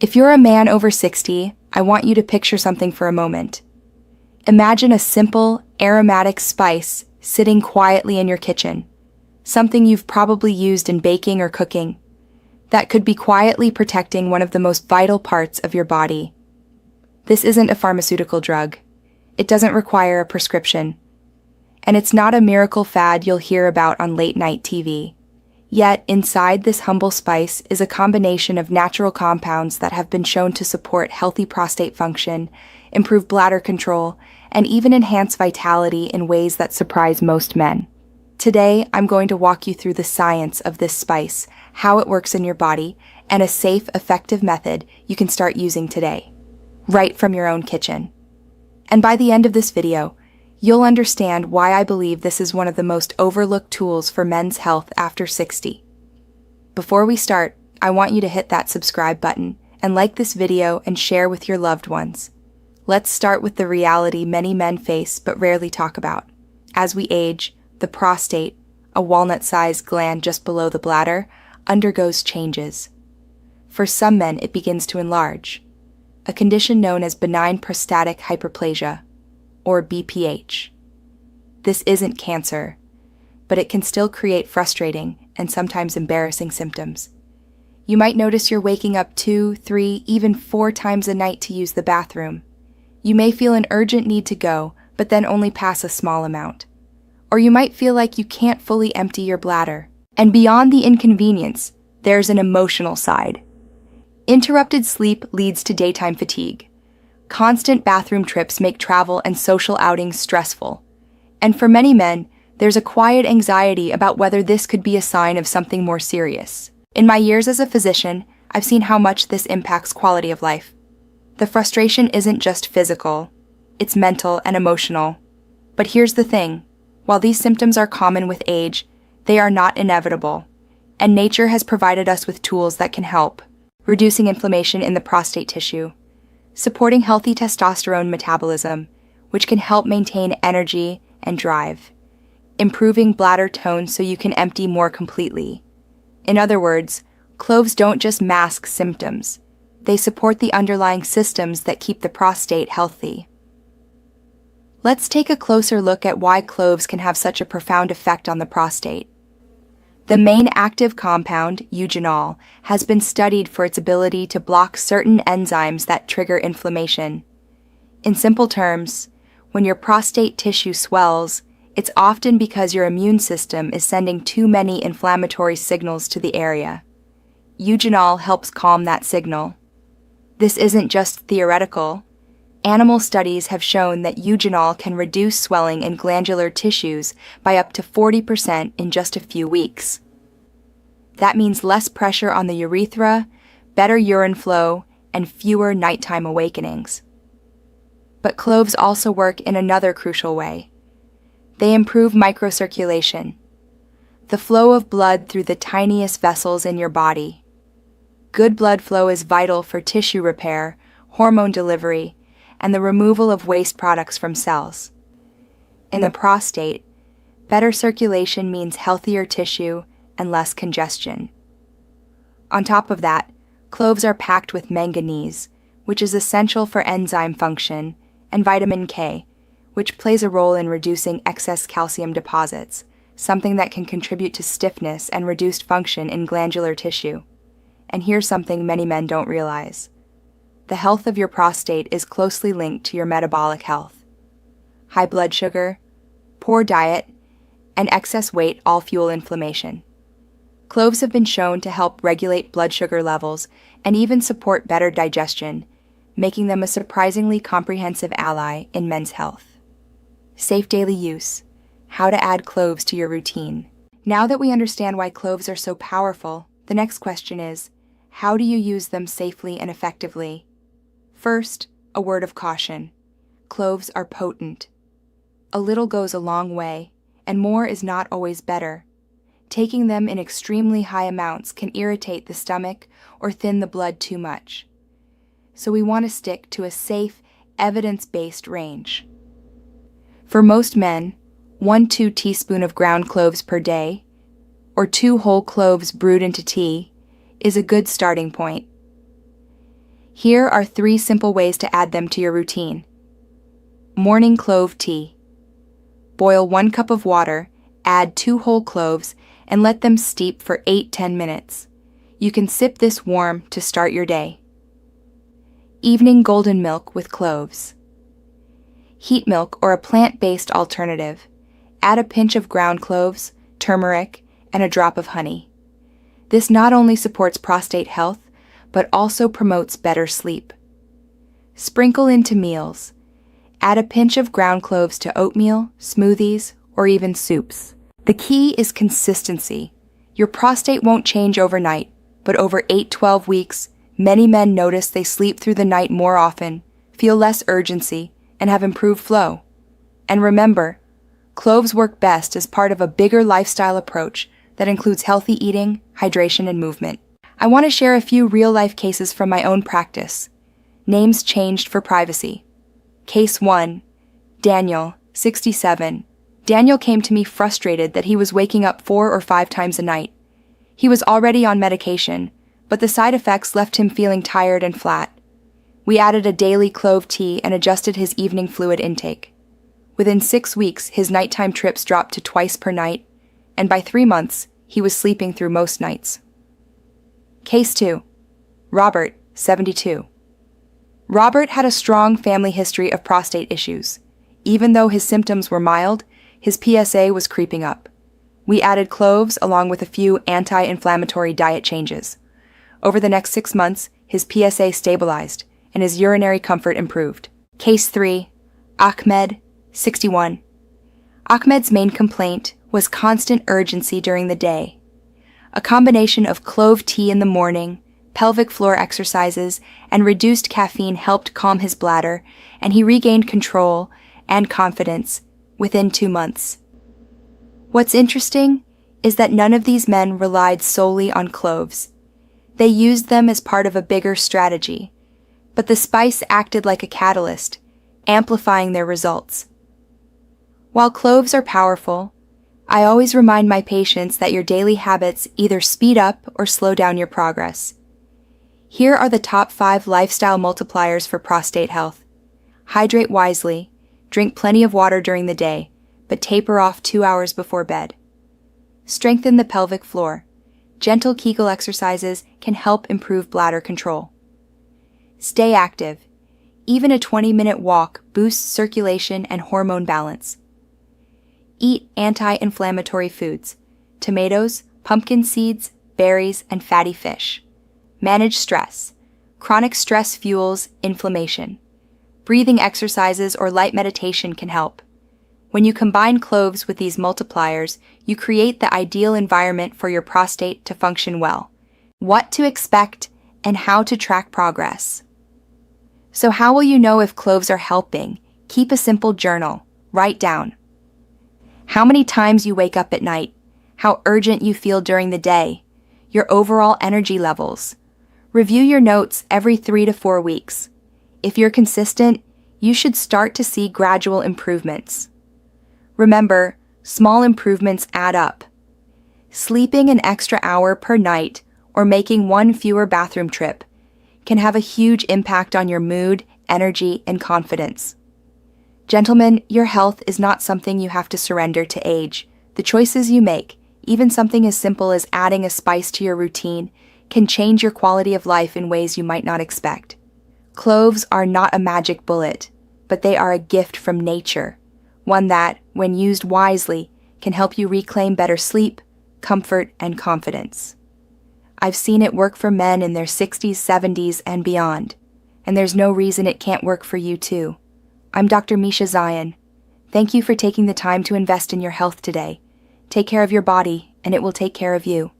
If you're a man over 60, I want you to picture something for a moment. Imagine a simple, aromatic spice sitting quietly in your kitchen, something you've probably used in baking or cooking, that could be quietly protecting one of the most vital parts of your body. This isn't a pharmaceutical drug. It doesn't require a prescription. And it's not a miracle fad you'll hear about on late-night TV. Yet, inside this humble spice is a combination of natural compounds that have been shown to support healthy prostate function, improve bladder control, and even enhance vitality in ways that surprise most men. Today, I'm going to walk you through the science of this spice, how it works in your body, and a safe, effective method you can start using today, right from your own kitchen. And by the end of this video, you'll understand why I believe this is one of the most overlooked tools for men's health after 60. Before we start, I want you to hit that subscribe button and like this video and share with your loved ones. Let's start with the reality many men face but rarely talk about. As we age, the prostate, a walnut-sized gland just below the bladder, undergoes changes. For some men, it begins to enlarge, a condition known as benign prostatic hyperplasia, or BPH. This isn't cancer, but it can still create frustrating and sometimes embarrassing symptoms. You might notice you're waking up 2, 3, even 4 times a night to use the bathroom. You may feel an urgent need to go, but then only pass a small amount. Or you might feel like you can't fully empty your bladder. And beyond the inconvenience, there's an emotional side. Interrupted sleep leads to daytime fatigue. Constant bathroom trips make travel and social outings stressful. And for many men, there's a quiet anxiety about whether this could be a sign of something more serious. In my years as a physician, I've seen how much this impacts quality of life. The frustration isn't just physical, it's mental and emotional. But here's the thing, while these symptoms are common with age, they are not inevitable, and nature has provided us with tools that can help, reducing inflammation in the prostate tissue, supporting healthy testosterone metabolism, which can help maintain energy and drive, improving bladder tone so you can empty more completely. In other words, cloves don't just mask symptoms, they support the underlying systems that keep the prostate healthy. Let's take a closer look at why cloves can have such a profound effect on the prostate. The main active compound, eugenol, has been studied for its ability to block certain enzymes that trigger inflammation. In simple terms, when your prostate tissue swells, it's often because your immune system is sending too many inflammatory signals to the area. Eugenol helps calm that signal. This isn't just theoretical. Animal studies have shown that eugenol can reduce swelling in glandular tissues by up to 40% in just a few weeks. That means less pressure on the urethra, better urine flow, and fewer nighttime awakenings. But cloves also work in another crucial way. They improve microcirculation, the flow of blood through the tiniest vessels in your body. Good blood flow is vital for tissue repair, hormone delivery, and the removal of waste products from cells. In the prostate, better circulation means healthier tissue and less congestion. On top of that, cloves are packed with manganese, which is essential for enzyme function, and vitamin K, which plays a role in reducing excess calcium deposits, something that can contribute to stiffness and reduced function in glandular tissue. And here's something many men don't realize. The health of your prostate is closely linked to your metabolic health. High blood sugar, poor diet, and excess weight all fuel inflammation. Cloves have been shown to help regulate blood sugar levels and even support better digestion, making them a surprisingly comprehensive ally in men's health. Safe daily use. How to add cloves to your routine. Now that we understand why cloves are so powerful, the next question is, how do you use them safely and effectively? First, a word of caution. Cloves are potent. A little goes a long way, and more is not always better. Taking them in extremely high amounts can irritate the stomach or thin the blood too much. So we want to stick to a safe, evidence-based range. For most men, 1-2 teaspoons of ground cloves per day, or 2 whole cloves brewed into tea, is a good starting point. Here are 3 simple ways to add them to your routine. Morning clove tea. Boil 1 cup of water, add 2 whole cloves, and let them steep for 8-10 minutes. You can sip this warm to start your day. Evening golden milk with cloves. Heat milk or a plant-based alternative. Add a pinch of ground cloves, turmeric, and a drop of honey. This not only supports prostate health, but also promotes better sleep. Sprinkle into meals. Add a pinch of ground cloves to oatmeal, smoothies, or even soups. The key is consistency. Your prostate won't change overnight, but over 8-12 weeks, many men notice they sleep through the night more often, feel less urgency, and have improved flow. And remember, cloves work best as part of a bigger lifestyle approach that includes healthy eating, hydration, and movement. I want to share a few real-life cases from my own practice. Names changed for privacy. Case 1. Daniel, 67. Daniel came to me frustrated that he was waking up 4 or 5 times a night. He was already on medication, but the side effects left him feeling tired and flat. We added a daily clove tea and adjusted his evening fluid intake. Within 6 weeks, his nighttime trips dropped to twice per night, and by 3 months, he was sleeping through most nights. Case 2. Robert, 72. Robert had a strong family history of prostate issues. Even though his symptoms were mild, his PSA was creeping up. We added cloves along with a few anti-inflammatory diet changes. Over the next 6 months, his PSA stabilized, and his urinary comfort improved. Case 3. Ahmed, 61. Ahmed's main complaint was constant urgency during the day. A combination of clove tea in the morning, pelvic floor exercises, and reduced caffeine helped calm his bladder, and he regained control and confidence within 2 months. What's interesting is that none of these men relied solely on cloves. They used them as part of a bigger strategy, but the spice acted like a catalyst, amplifying their results. While cloves are powerful, I always remind my patients that your daily habits either speed up or slow down your progress. Here are the top 5 lifestyle multipliers for prostate health. Hydrate wisely, drink plenty of water during the day, but taper off 2 hours before bed. Strengthen the pelvic floor. Gentle Kegel exercises can help improve bladder control. Stay active. Even a 20-minute walk boosts circulation and hormone balance. Eat anti-inflammatory foods: tomatoes, pumpkin seeds, berries, and fatty fish. Manage stress. Chronic stress fuels inflammation. Breathing exercises or light meditation can help. When you combine cloves with these multipliers, you create the ideal environment for your prostate to function well. What to expect and how to track progress. So how will you know if cloves are helping? Keep a simple journal. Write down how many times you wake up at night, how urgent you feel during the day, your overall energy levels. Review your notes every 3 to 4 weeks. If you're consistent, you should start to see gradual improvements. Remember, small improvements add up. Sleeping an extra hour per night or making 1 fewer bathroom trip can have a huge impact on your mood, energy, and confidence. Gentlemen, your health is not something you have to surrender to age. The choices you make, even something as simple as adding a spice to your routine, can change your quality of life in ways you might not expect. Cloves are not a magic bullet, but they are a gift from nature, one that, when used wisely, can help you reclaim better sleep, comfort, and confidence. I've seen it work for men in their 60s, 70s, and beyond, and there's no reason it can't work for you too. I'm Dr. Misha Zion. Thank you for taking the time to invest in your health today. Take care of your body, and it will take care of you.